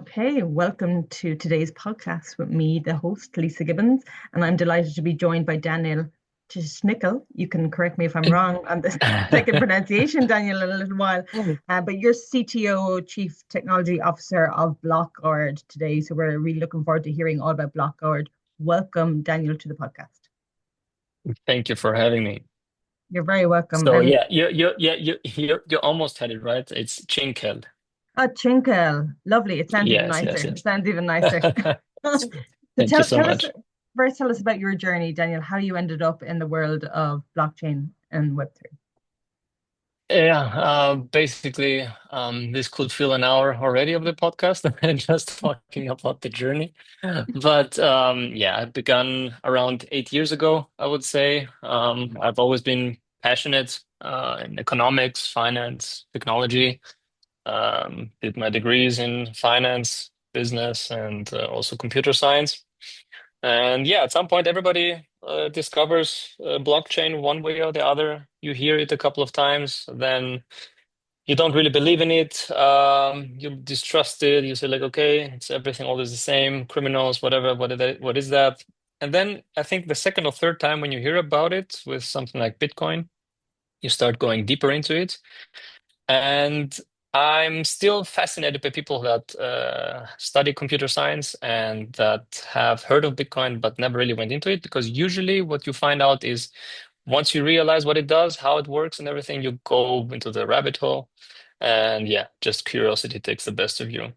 Okay, welcome to today's podcast with me, the host, Lisa Gibbons, and I'm delighted to be joined by Daniel Tschnikel. You can correct me if I'm wrong on the second pronunciation, Daniel, in a little while. But you're CTO, Chief Technology Officer of Blockguard today, so we're really looking forward to hearing all about Blockguard. Welcome, Daniel, to the podcast. Thank you for having me. You're very welcome. So And yeah, you almost had it right. It's Tschinkel. Tschnikel, lovely. It sounds even Yes, nicer. yes, It yes. sounds even nicer. So Thank you tell so tell us much. first, tell us about your journey, Daniel, how you ended up in the world of blockchain and Web3. Yeah, basically, this could fill an hour already of the podcast and just talking about the journey. But yeah, I began around 8 years ago, I would say. I've always been passionate in economics, finance, technology. Did my degrees in finance, business, and also computer science. And yeah, at some point, everybody discovers blockchain one way or the other. You hear it a couple of times, then you don't really believe in it. You distrust it. You say like, okay, it's everything always the same. Criminals, whatever. What is that? And then I think the second or third time when you hear about it with something like Bitcoin, you start going deeper into it. And I'm still fascinated by people that study computer science and that have heard of Bitcoin but never really went into it, because usually what you find out is once you realize what it does, how it works, and everything, you go into the rabbit hole. And yeah, just curiosity takes the best of you.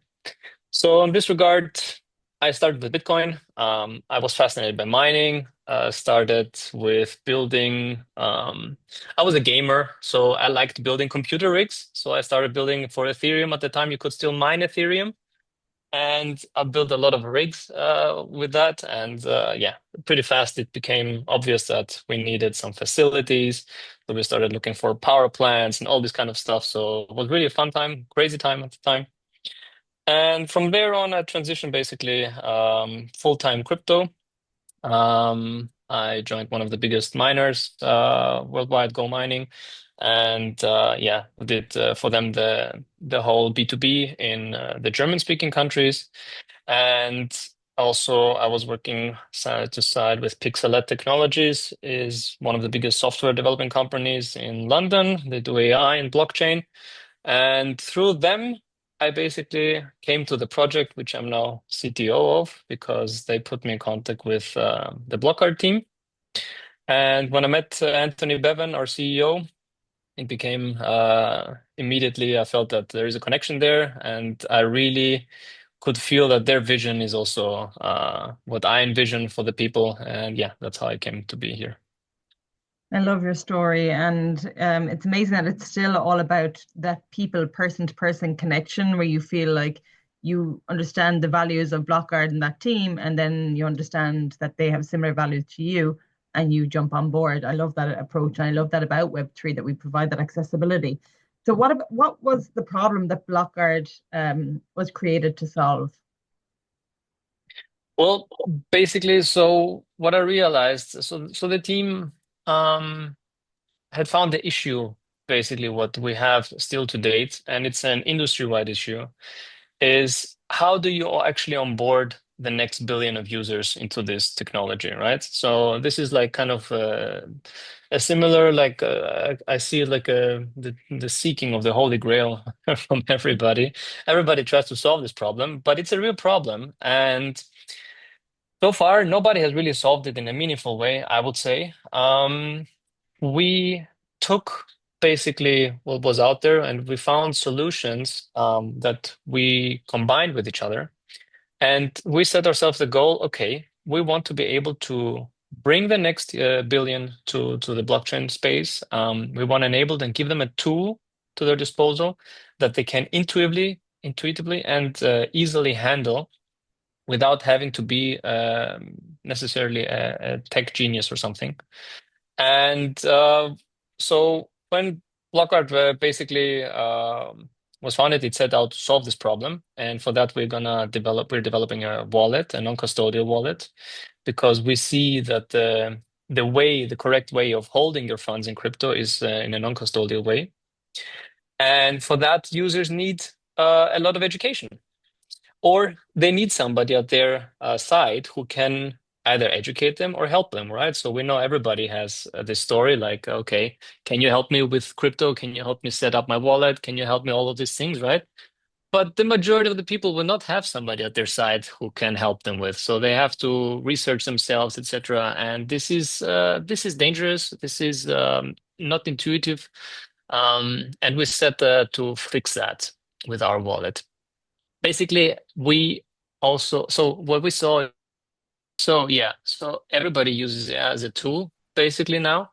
So in this regard, I started with Bitcoin. I was fascinated by mining. Started with building. I was a gamer, so I liked building computer rigs. So I started building for Ethereum. At the time, you could still mine Ethereum, and I built a lot of rigs with that. And yeah, pretty fast it became obvious that we needed some facilities. So we started looking for power plants and all this kind of stuff. So it was really a fun time, crazy time at the time. And from there on, I transitioned basically full-time crypto. I joined one of the biggest miners worldwide, Go Mining, and yeah, did for them the whole B2B in the German-speaking countries. And also, I was working side to side with Pixelet Technologies, is one of the biggest software development companies in London. They do AI and blockchain. And through them, I basically came to the project, which I'm now CTO of, because they put me in contact with the Blockguard team. And when I met Anthony Bevan, our CEO, it became immediately, I felt that there is a connection there. And I really could feel that their vision is also what I envision for the people. And yeah, that's how I came to be here. I love your story, and it's amazing that it's still all about that people, person to person connection, where you feel like you understand the values of Blockguard and that team, and then you understand that they have similar values to you, and you jump on board. I love that approach, and I love that about Web3 that we provide that accessibility. So, what was the problem that Blockguard was created to solve? Well, basically, so what I realized, so the team um, had found the issue, basically what we have still to date, and it's an industry-wide issue, is how do you actually onboard the next billion of users into this technology, right? So this is like kind of a similar, like I see it like the seeking of the Holy Grail from everybody. Everybody tries to solve this problem, but it's a real problem, and so far nobody has really solved it in a meaningful way, I would say. We took basically what was out there and we found solutions that we combined with each other. And we set ourselves the goal, okay, we want to be able to bring the next billion to the blockchain space. We want to enable and give them a tool to their disposal that they can intuitively and easily handle without having to be necessarily a tech genius or something. And so when Blockguard basically was founded, it set out to solve this problem. And for that, we're developing a wallet, a non-custodial wallet, because we see that the correct way of holding your funds in crypto is in a non-custodial way. And for that, users need a lot of education. or they need somebody at their side who can either educate them or help them, right? So we know everybody has this story like, okay, can you help me with crypto? Can you help me set up my wallet? Can you help me all of these things, right? But the majority of the people will not have somebody at their side who can help them with, so they have to research themselves, etc. And this is dangerous. This is not intuitive, and we set to fix that with our wallet. Basically, we also so what we saw. So yeah, so everybody uses it as a tool basically now,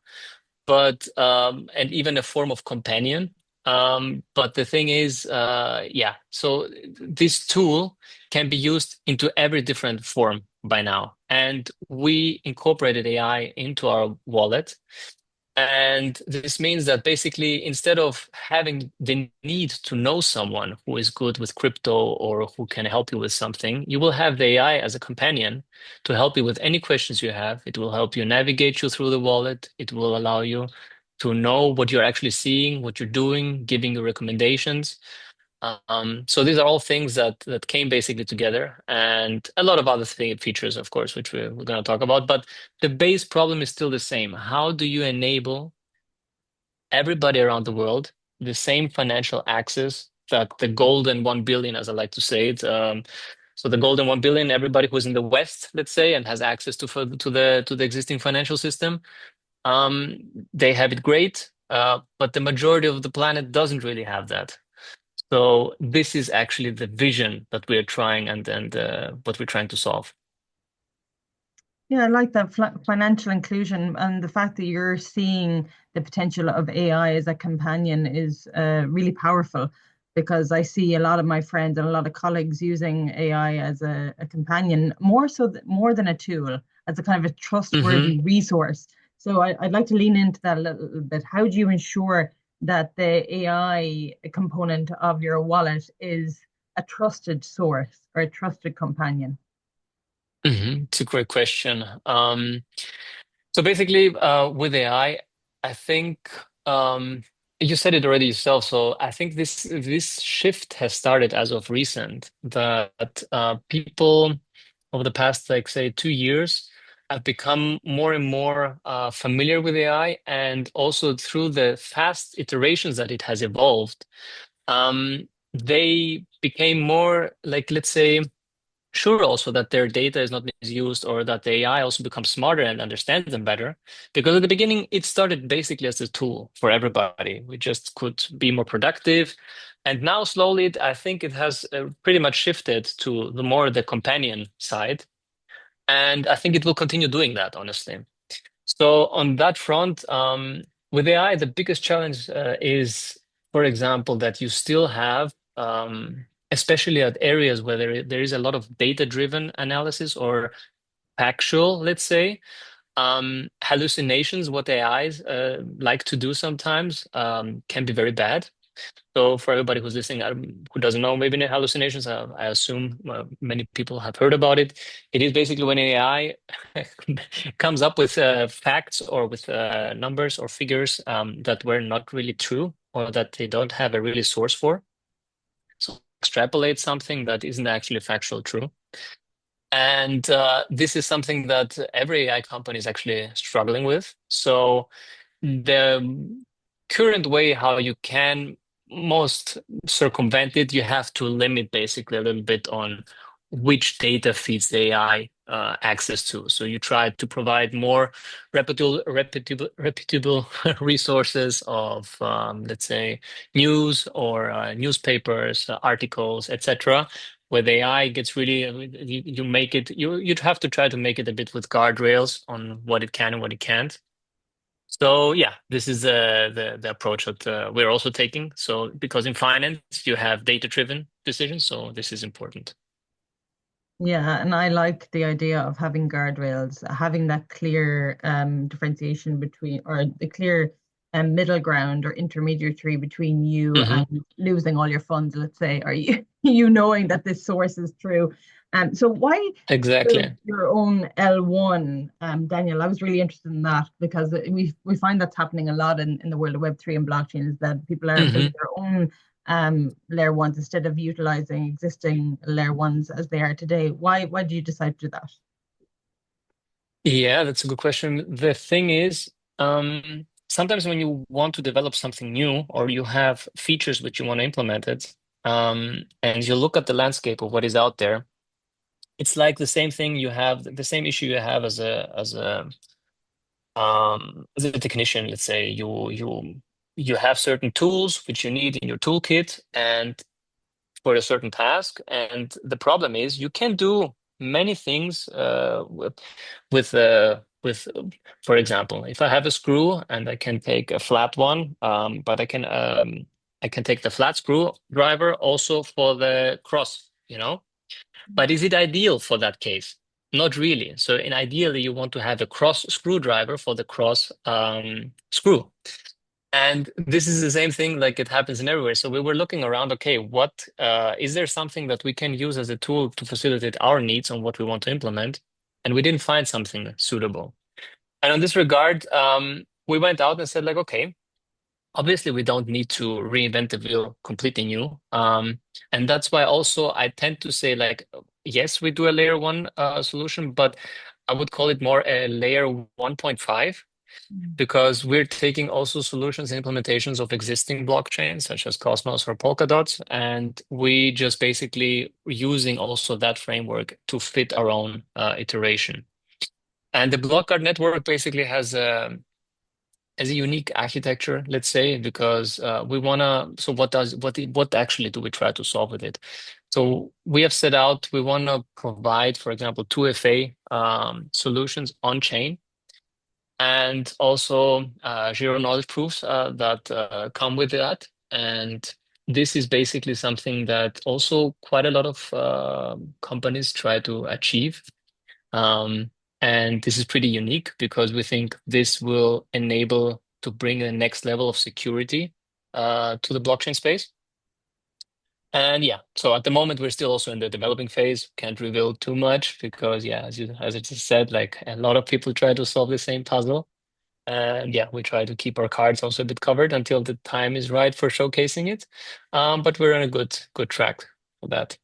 but and even a form of companion. But the thing is, yeah, so this tool can be used into every different form by now. And we incorporated AI into our wallet. And this means that basically, instead of having the need to know someone who is good with crypto or who can help you with something, you will have the AI as a companion to help you with any questions you have. It will help you navigate you through the wallet. It will allow you to know what you're actually seeing, what you're doing, giving you recommendations. So these are all things that came basically together, and a lot of other features, of course, which we're going to talk about. But the base problem is still the same. How do you enable everybody around the world the same financial access that the golden 1 billion, as I like to say it? So the golden 1 billion, everybody who's in the West, let's say, and has access to the existing financial system, they have it great. But the majority of the planet doesn't really have that. So this is actually the vision that we're trying and what we're trying to solve. Yeah, I like that financial inclusion and the fact that you're seeing the potential of AI as a companion is really powerful because I see a lot of my friends and a lot of colleagues using AI as a companion, more so more than a tool, as a kind of a Hmm. trustworthy resource. So I'd like to lean into that a little bit. How do you ensure that the AI component of your wallet is a trusted source or a trusted companion? It's a great question. So basically, with AI, I think you said it already yourself. So I think this shift has started as of recent, that people over the past, like say, 2 years have become more and more familiar with AI, and also through the fast iterations that it has evolved, they became more like, let's say, sure also that their data is not misused, or that the AI also becomes smarter and understands them better. Because at the beginning, it started basically as a tool for everybody. We just could be more productive. And now slowly, I think it has pretty much shifted to the companion side. And I think it will continue doing that, honestly. So on that front, with AI, the biggest challenge is, for example, that you still have, especially at areas where there is a lot of data-driven analysis or factual, let's say, hallucinations, what AIs like to do sometimes, can be very bad. So for everybody who's listening, who doesn't know, maybe hallucinations, I assume many people have heard about it. It is basically when AI comes up with facts or with numbers or figures that were not really true, or that they don't have a really source for. So extrapolate something that isn't actually factual true. And this is something that every AI company is actually struggling with. So the current way how you can most circumvent it, you have to limit basically a little bit on which data feeds the AI access to. So you try to provide more reputable resources of, let's say, news or newspapers, articles, etc. Where the AI gets really, you make it, you'd have to try to make it a bit with guardrails on what it can and what it can't. So yeah, this is the approach that we're also taking. So because in finance you have data-driven decisions, so this is important. Yeah, and I like the idea of having guardrails, having that clear differentiation between, or the clear middle ground or intermediary between you Hmm. and losing all your funds, let's say, or you, you knowing that this source is true. So why build Exactly. your own L1, Daniel? I was really interested in that because we find that's happening a lot in the world of Web3 and blockchain is that people are building Hmm. their own layer ones instead of utilizing existing layer ones as they are today? Why did you decide to do that? Yeah, that's a good question. The thing is, sometimes when you want to develop something new or you have features which you want to implement it, and you look at the landscape of what is out there, it's like the same thing you have, the same issue you have as a technician. Let's say you have certain tools which you need in your toolkit and for a certain task, and the problem is you can do many things with for example, if I have a screw and I can take a flat one, but I can take the flat screw driver also for the cross, but is it ideal for that case? Not really. So in ideally, you want to have a cross screwdriver for the cross screw. And this is the same thing, like it happens in everywhere. So we were looking around, okay, what is there something that we can use as a tool to facilitate our needs on what we want to implement? And we didn't find something suitable. And on this regard, we went out and said, like, okay, obviously we don't need to reinvent the wheel completely new. And that's why also I tend to say, like, yes, we do a layer one solution, but I would call it more a layer 1.5 because we're taking also solutions and implementations of existing blockchains such as Cosmos or Polkadot, and we just basically using also that framework to fit our own iteration. And the Blockguard network basically has a unique architecture, let's say, because we wanna. So what actually do we try to solve with it? So we have set out we want to provide, for example, 2FA solutions on chain and also zero knowledge proofs that come with that. And this is basically something that also quite a lot of companies try to achieve. Um, and this is pretty unique because we think this will enable to bring a next level of security to the blockchain space. And yeah, so at the moment we're still also in the developing phase. Can't reveal too much because yeah, as I just said, like a lot of people try to solve the same puzzle. And yeah, we try to keep our cards also a bit covered until the time is right for showcasing it. But we're on a good track for that.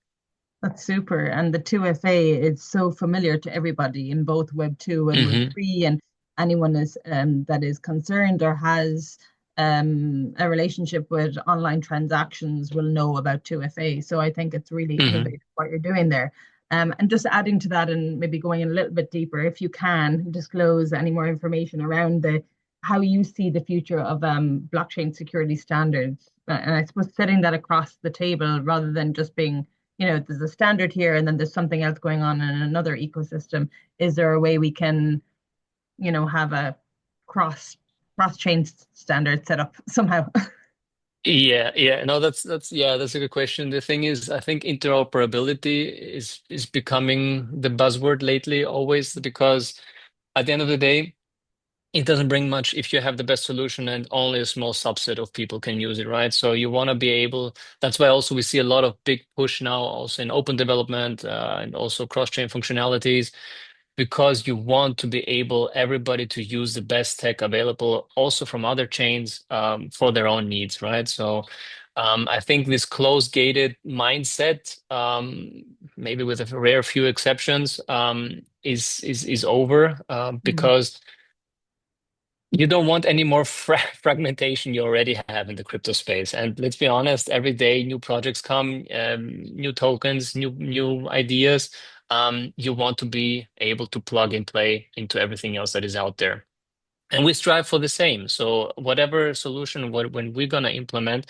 That's super. And the 2FA is so familiar to everybody in both Web 2 and Web Hmm. 3. And anyone that is concerned or has a relationship with online transactions will know about 2FA. So I think it's really Hmm. innovative what you're doing there. And just adding to that and maybe going in a little bit deeper, if you can disclose any more information around the how you see the future of blockchain security standards. And I suppose setting that across the table rather than just being there's a standard here and then there's something else going on in another ecosystem. Is there a way we can, have a cross cross chain standard set up somehow? Yeah. No, that's a good question. The thing is, I think interoperability is becoming the buzzword lately, always because at the end of the day, it doesn't bring much if you have the best solution and only a small subset of people can use it, right? So you want to be able, that's why also we see a lot of big push now also in open development and also cross-chain functionalities because you want to be able everybody to use the best tech available also from other chains for their own needs, right? So I think this closed-gated mindset, maybe with a rare few exceptions, is over Mm, because you don't want any more fragmentation you already have in the crypto space. And let's be honest, every day new projects come, new tokens, new ideas. You want to be able to plug and play into everything else that is out there. And we strive for the same. So whatever solution, when we're gonna implement,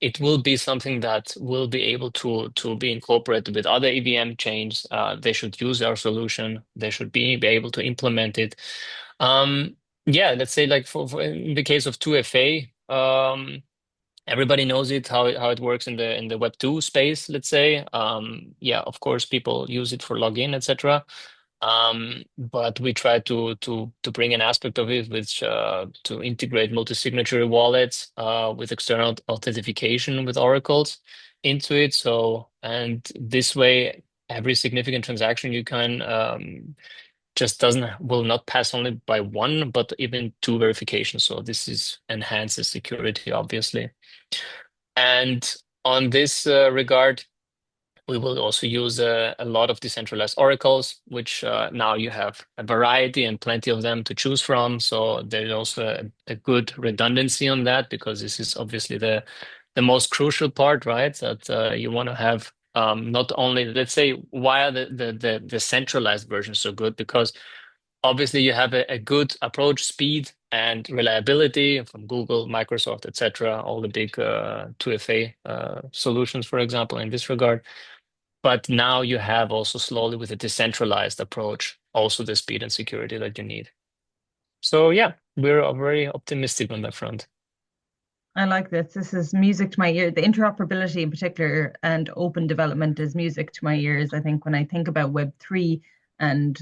it will be something that will be able to be incorporated with other EVM chains. They should use our solution. They should be able to implement it. Um, yeah, let's say like for in the case of 2FA, everybody knows it how it works in the Web 2 space, let's say. Yeah, of course, people use it for login, etc. But we try to bring an aspect of it which to integrate multi-signatory wallets with external authentication with oracles into it. So and this way, every significant transaction you can just doesn't will not pass only by one, but even two verifications. So this is enhances security, obviously. And on this regard, we will also use a lot of decentralized oracles, which now you have a variety and plenty of them to choose from. So there's also a good redundancy on that, because this is obviously the most crucial part, right? That you want to have not only, let's say, why are the centralized versions so good? Because obviously you have a good approach, speed and reliability from Google, Microsoft, etc., all the big 2FA solutions, for example, in this regard. But now you have also slowly with a decentralized approach, also the speed and security that you need. So yeah, we're very optimistic on that front. I like this. This is music to my ear. The interoperability in particular and open development is music to my ears. I think when I think about Web3 and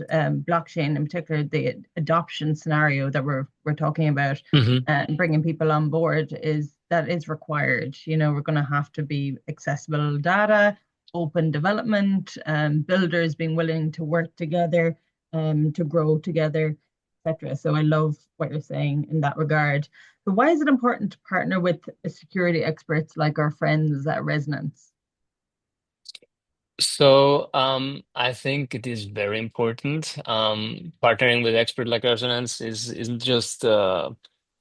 blockchain in particular, the adoption scenario that we're talking about Hmm. and bringing people on board is that is required. You know, we're going to have to be accessible data, open development, builders being willing to work together, to grow together, etc. So I love what you're saying in that regard. So why is it important to partner with security experts like our friends at Resonance? So I think it is very important. Partnering with expert like Resonance isn't just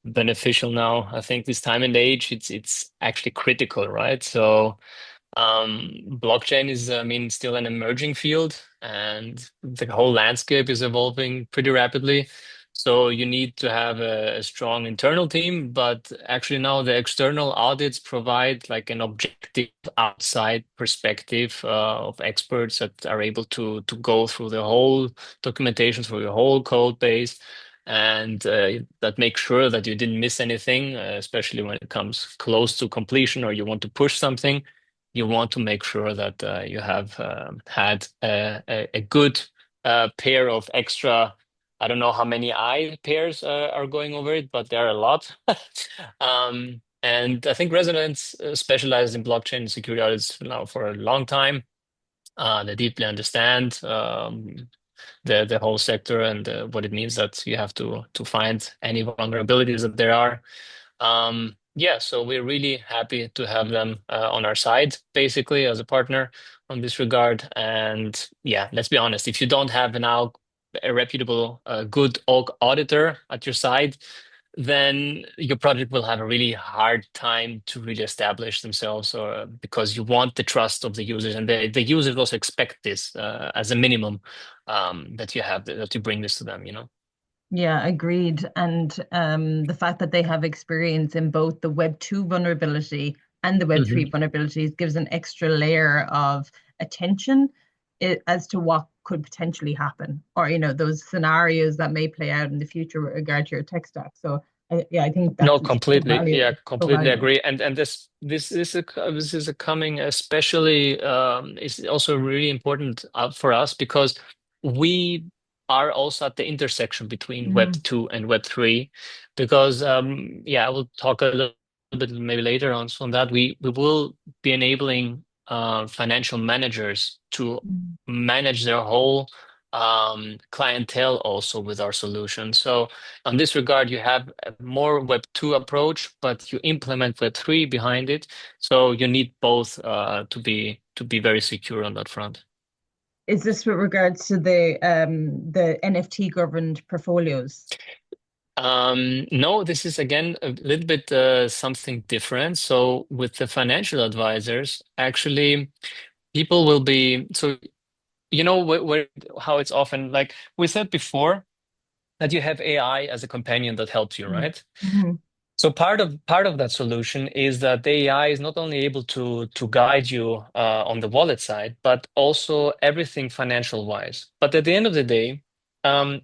beneficial now. I think this time and age, it's actually critical, right? So blockchain is, I mean, still an emerging field, and the whole landscape is evolving pretty rapidly. So you need to have a strong internal team, but actually now the external audits provide like an objective outside perspective of experts that are able to go through the whole documentation, through your whole code base, and that make sure that you didn't miss anything, especially when it comes close to completion or you want to push something. You want to make sure that you have had a good pair of extra. I don't know how many eye pairs are going over it, but there are a lot. And I think Resonance specializes in blockchain security audits now for a long time. They deeply understand the whole sector and what it means that you have to find any vulnerabilities that there are. Yeah, so we're really happy to have them on our side, basically, as a partner on this regard. And yeah, let's be honest, if you don't have now a reputable, good auditor at your side, then your project will have a really hard time to really establish themselves, or because you want the trust of the users, and the users also expect this as a minimum, that you have that you bring this to them, you know. Yeah, agreed. And the fact that they have experience in both the Web 2 vulnerability and the Web 3 Hmm. vulnerabilities gives an extra layer of attention as to what could potentially happen, or those scenarios that may play out in the future with regard to your tech stack. So yeah, I think No, that's so completely. Yeah, valuable. So completely valuable. agree. And this is a coming, especially is also really important for us, because we are also at the intersection between Web Mhm. 2 and Web 3. Because yeah, I will talk a little bit maybe later on that. We will be enabling financial managers to Mhm. manage their whole clientele also with our solution. So on this regard, you have a more Web 2 approach, but you implement Web 3 behind it. So you need both to be very secure on that front. Is this with regards to the NFT governed portfolios? No, this is again a little bit something different. So with the financial advisors, actually, people will be so how it's often like we said before, that you have AI as a companion that helps you, right? Mm-hmm. So part of that solution is that the AI is not only able to guide you on the wallet side, but also everything financial wise. But at the end of the day,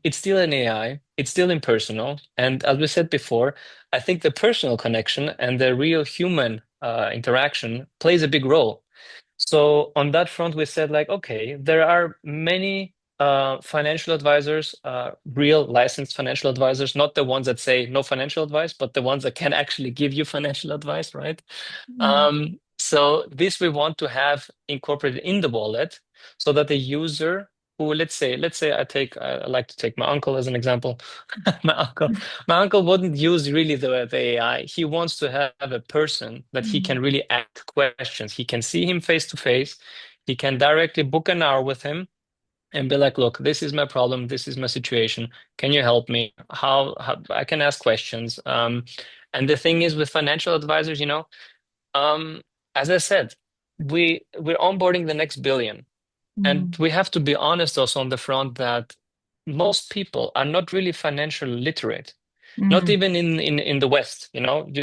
it's still an AI. It's still impersonal. And as we said before, I think the personal connection and the real human interaction plays a big role. So on that front, we said like, okay, there are many financial advisors, real licensed financial advisors, not the ones that say no financial advice, but the ones that can actually give you financial advice, right? So this we want to have incorporated in the wallet so that the user who, let's say I like to take my uncle as an example. My uncle, my uncle wouldn't use really the AI. He wants to have a person that he Mm, can really ask questions. He can see him face to face. He can directly book an hour with him and be like, look, this is my problem, this is my situation. Can you help me? How I can ask questions. And the thing is with financial advisors, um, as I said, we're onboarding the next billion. And mm, we have to be honest also on the front that most people are not really financially literate, not mm, even in the West,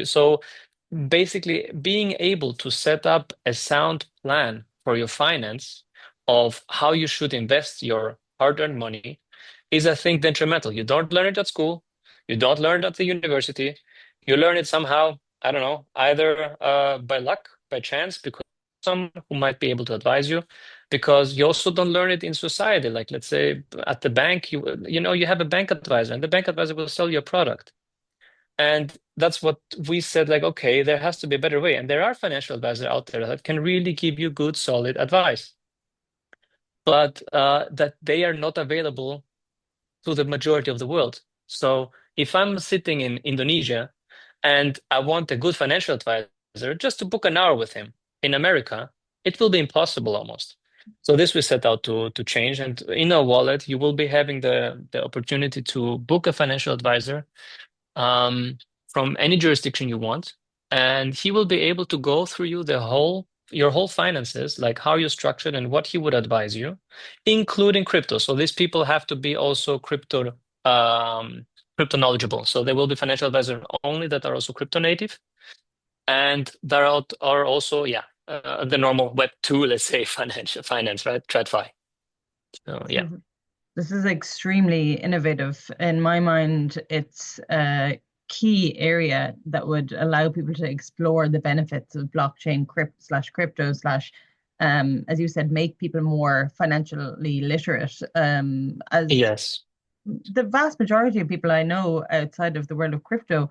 So basically, being able to set up a sound plan for your finance of how you should invest your hard-earned money is, I think, detrimental. You don't learn it at school, you don't learn it at the university, you learn it somehow, I don't know, either by luck, by chance, because someone who might be able to advise you, because you also don't learn it in society. Like, let's say at the bank, you have a bank advisor, and the bank advisor will sell you a product. And that's what we said, like, okay, there has to be a better way. And there are financial advisors out there that can really give you good, solid advice, but that they are not available to the majority of the world. So if I'm sitting in Indonesia and I want a good financial advisor, just to book an hour with him in America, it will be impossible almost. So this we set out to change. And in our wallet, you will be having the opportunity to book a financial advisor um, from any jurisdiction you want, and he will be able to go through your whole finances, like how you structured and what he would advise you, including crypto. So these people have to be also crypto knowledgeable. So there will be financial advisors only that are also crypto native, and are also the normal Web 2, let's say, financial finance, right? TradFi. So This yeah. is this is extremely innovative. In my mind, it's a key area that would allow people to explore the benefits of blockchain crypto slash, as you said, make people more financially literate. As Yes. the vast majority of people I know outside of the world of crypto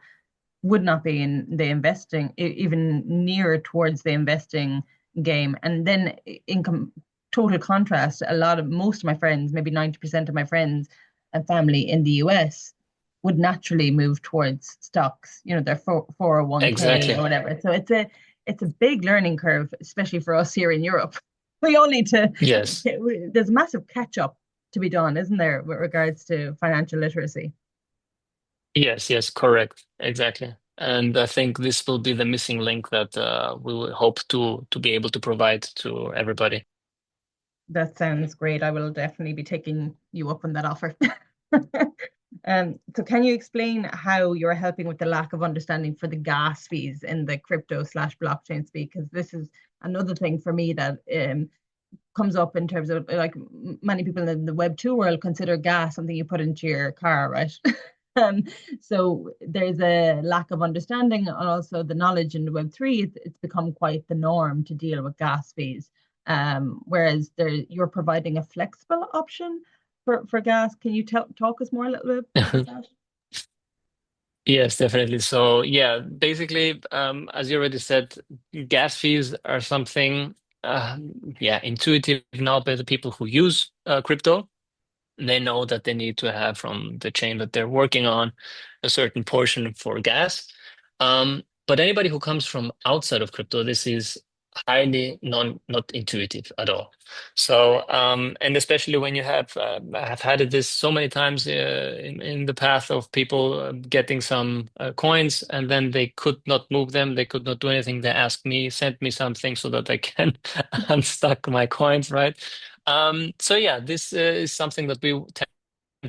would not be in the investing, even near towards the investing game. And then in total contrast, most of my friends, maybe 90% of my friends and family in the US would naturally move towards stocks, their 401k or Exactly. whatever. So it's a big learning curve, especially for us here in Europe. We all need to, Yes. there's a massive catch up to be done, isn't there, with regards to financial literacy? Yes, yes, correct. Exactly. And I think this will be the missing link that we will hope to be able to provide to everybody. That sounds great. I will definitely be taking you up on that offer. So can you explain how you're helping with the lack of understanding for the gas fees in the crypto slash blockchain speak? Because this is another thing for me that comes up in terms of like many people in the Web 2 world consider gas something you put into your car, right? Um, so there's a lack of understanding and also the knowledge in the Web 3. It's become quite the norm to deal with gas fees. Whereas you're providing a flexible option for gas. Can you talk us more a little bit about that? Yes, definitely. So yeah, basically, as you already said, gas fees are something, uh, intuitive now by the people who use crypto. They know that they need to have from the chain that they're working on a certain portion for gas. But anybody who comes from outside of crypto, this is highly not intuitive at all. So, and especially when you I have had this so many times in the path of people getting some coins and then they could not move them, they could not do anything. They asked me, sent me something so that I can unstuck my coins, right? So yeah, this is something that we tend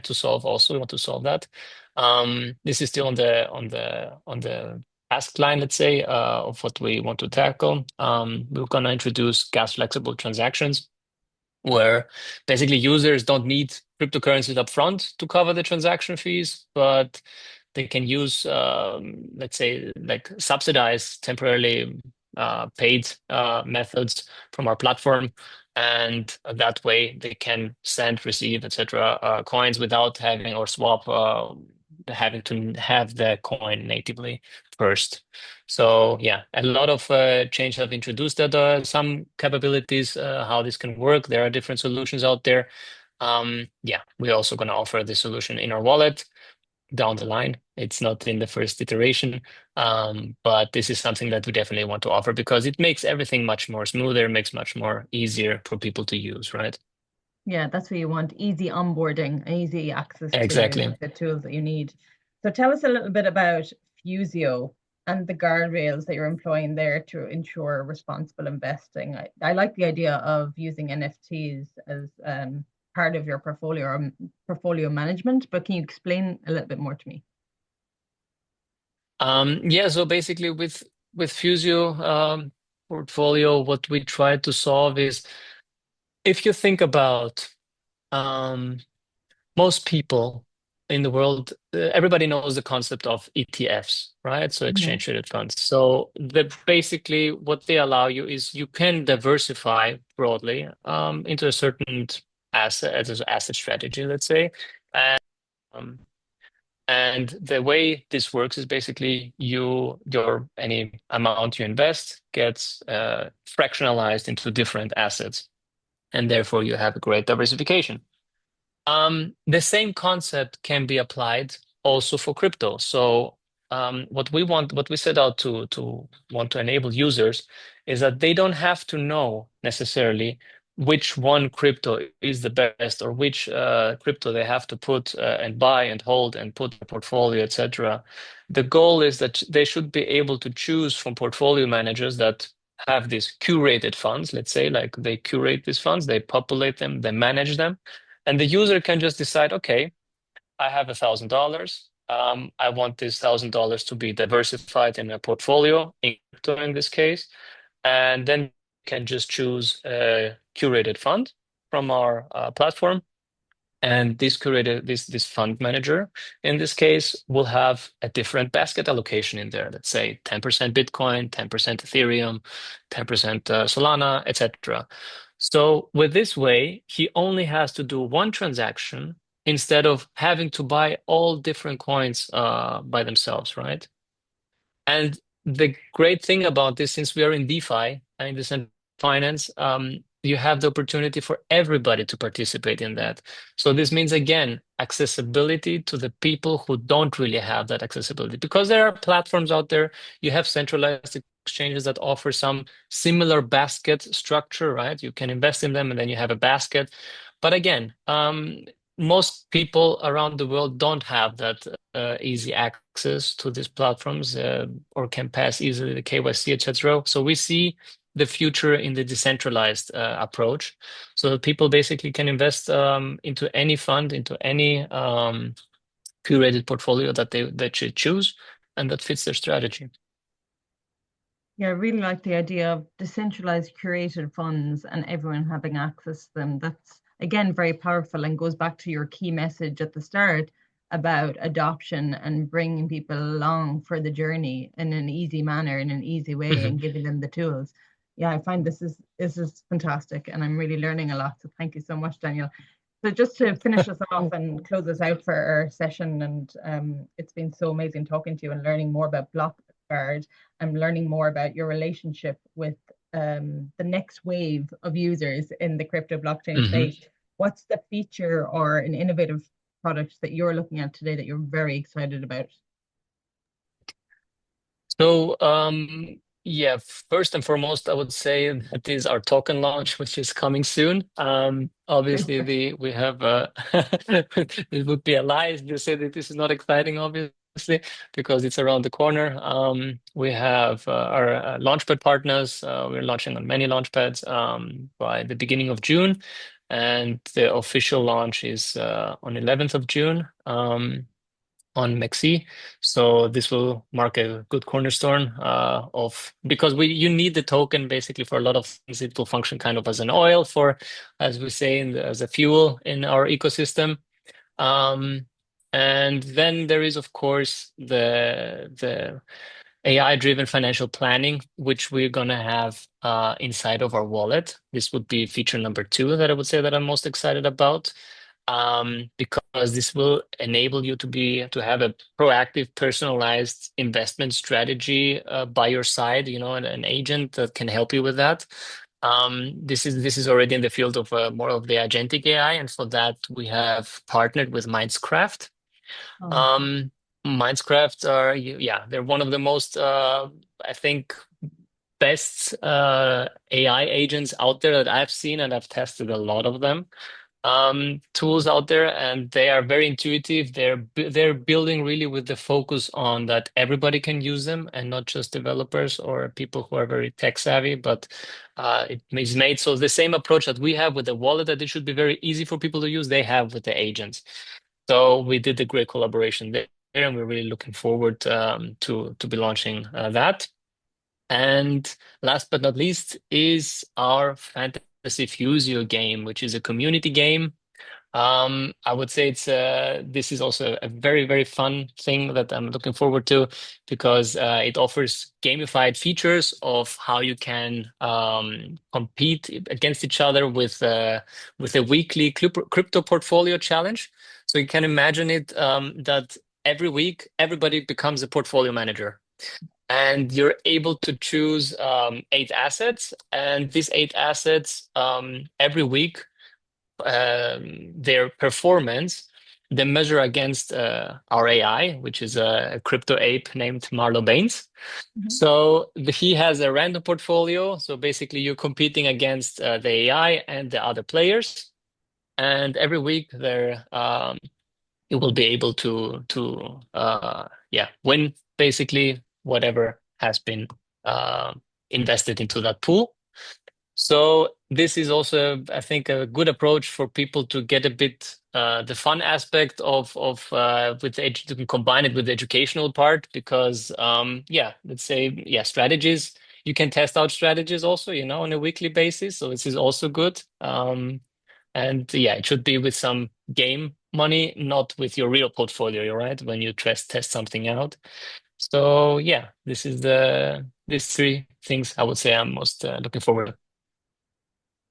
to solve also. We want to solve that. This is still on the task line, let's say, of what we want to tackle. We're gonna introduce gas flexible transactions where basically users don't need cryptocurrencies up front to cover the transaction fees, but they can use, let's say, like subsidized temporarily paid methods from our platform. And that way they can send, receive, etc., coins without having or swap, having to have the coin natively first. So yeah, a lot of change have introduced that some capabilities, how this can work. There are different solutions out there. Yeah, we're also going to offer the solution in our wallet down the line. It's not in the first iteration, but this is something that we definitely want to offer because it makes everything much more smoother, makes much more easier for people to use, right? Yeah, that's what you want. Easy onboarding and easy access to Exactly. the tools that you need. So tell us a little bit about Fusio and the guardrails that you're employing there to ensure responsible investing. I like the idea of using NFTs as part of your portfolio or portfolio management, but can you explain a little bit more to me? Yeah, so basically with Fusio portfolio, what we try to solve is if you think about um, most people in the world, everybody knows the concept of ETFs, right? So Hmm. exchange traded funds. So basically what they allow you is you can diversify broadly into a certain asset as an asset strategy, let's say. And um, and the way this works is basically your any amount you invest gets fractionalized into different assets, and therefore you have a great diversification. The same concept can be applied also for crypto. So what we set out to want to enable users is that they don't have to know necessarily which one crypto is the best or which crypto they have to put and buy and hold and put in a portfolio, etc. The goal is that they should be able to choose from portfolio managers that have these curated funds, let's say, like they curate these funds, they populate them, they manage them and the user can just decide, okay, I have $1,000. I want this $1,000 to be diversified in a portfolio, in crypto in this case, and then you can just choose a curated fund from our platform. And this fund manager, in this case, will have a different basket allocation in there. Let's say 10% Bitcoin, 10% Ethereum, 10% Solana, etc. So with this way, he only has to do one transaction instead of having to buy all different coins by themselves, right? And the great thing about this, since we are in DeFi and in decentralized finance, you have the opportunity for everybody to participate in that. So this means, again, accessibility to the people who don't really have that accessibility. Because there are platforms out there, you have centralized exchanges that offer some similar basket structure, right? You can invest in them and then you have a basket. But again, most people around the world don't have that easy access to these platforms or can pass easily the KYC, etc. So we see the future in the decentralized approach, so that people basically can invest into any fund, into any curated portfolio that they should choose, and that fits their strategy. Yeah, I really like the idea of decentralized curated funds and everyone having access to them. That's again very powerful and goes back to your key message at the start about adoption and bringing people along for the journey in an easy manner, in an easy way, Mhm. and giving them the tools. Yeah, I find this is fantastic, and I'm really learning a lot. So thank you so much, Daniel. So just to finish us off and close us out for our session, and it's been so amazing talking to you and learning more about Blockguard. I'm learning more about your relationship with the next wave of users in the crypto blockchain Mhm. space. What's the feature or an innovative product that you're looking at today that you're very excited about? So, yeah, first and foremost, I would say that is our token launch, which is coming soon. Obviously, Super. we have it would be a lie if you say that this is not exciting, obviously, because it's around the corner. We have our launchpad partners. We're launching on many launchpads by the beginning of June, and the official launch is on 11th of June. On Mexi. So this will mark a good cornerstone of because we you need the token basically for a lot of things. It will function kind of as an oil for, as we say, as a fuel in our ecosystem. Um, and then there is, of course, the AI-driven financial planning, which we're gonna have inside of our wallet. This would be feature number two that I would say that I'm most excited about because this will enable you to have a proactive, personalized investment strategy by your side, an agent that can help you with that. This is already in the field of more of the agentic AI, and for that we have partnered with Mindscraft. Oh, Um, Mindscraft are yeah, they're one of the most I think best AI agents out there that I've seen, and I've tested a lot of them. Tools out there, and they are very intuitive. They're building really with the focus on that everybody can use them, and not just developers or people who are very tech savvy. But it is made so the same approach that we have with the wallet, that it should be very easy for people to use, they have with the agents. So we did a great collaboration there, and we're really looking forward to be launching that. And last but not least is our Fantasy Fusio game, which is a community game. I would say this is also a very, very fun thing that I'm looking forward to, because it offers gamified features of how you can compete against each other with a weekly crypto portfolio challenge. So you can imagine it that every week everybody becomes a portfolio manager. And you're able to choose 8 assets, and these 8 assets every week, their performance, they measure against our AI, which is a crypto ape named Marlo Baines. mhm. So he has a random portfolio. So basically, you're competing against the AI and the other players, and every week you will be able to yeah, win basically whatever has been uh, invested into that pool. So this is also, I think, a good approach for people to get a bit the fun aspect of with to combine it with the educational part, because yeah, let's say, yeah, strategies. You can test out strategies also, on a weekly basis. So this is also good. And yeah, it should be with some game money, not with your real portfolio, right? When you test something out. So yeah, these 3 things I would say I'm most looking forward to.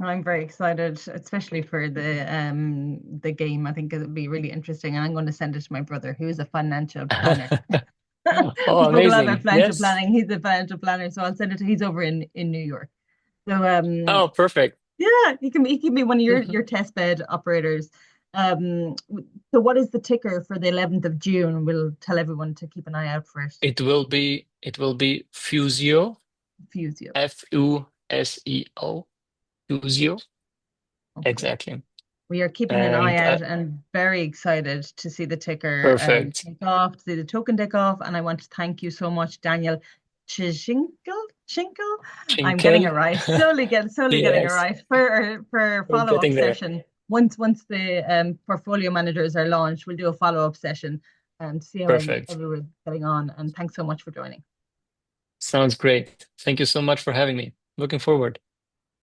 I'm very excited, especially for the game. I think it'll be really interesting, and I'm going to send it to my brother, who is a financial planner. Oh, We spoke a lot about amazing. financial Yes. planning. He's a financial planner, so I'll send it to. He's over in New York. So Oh, perfect. yeah, he can be one of your test bed operators. Um, so what is the ticker for the 11th of June? We'll tell everyone to keep an eye out for it. It will be Fusio, Fusio. Fuseo, Fusio. Okay. Exactly. We are keeping an eye And out and very excited to see the ticker perfect. take off, to see the token take off. And I want to thank you so much, Daniel Chishinkle. Chinkel? I'm getting it Tschnikel. right. Slowly getting it Yes, right for we're follow-up getting there. session. Once the portfolio managers are launched, we'll do a follow-up session and see how Perfect. everyone's getting on. And thanks so much for joining. Sounds great. Thank you so much for having me. Looking forward.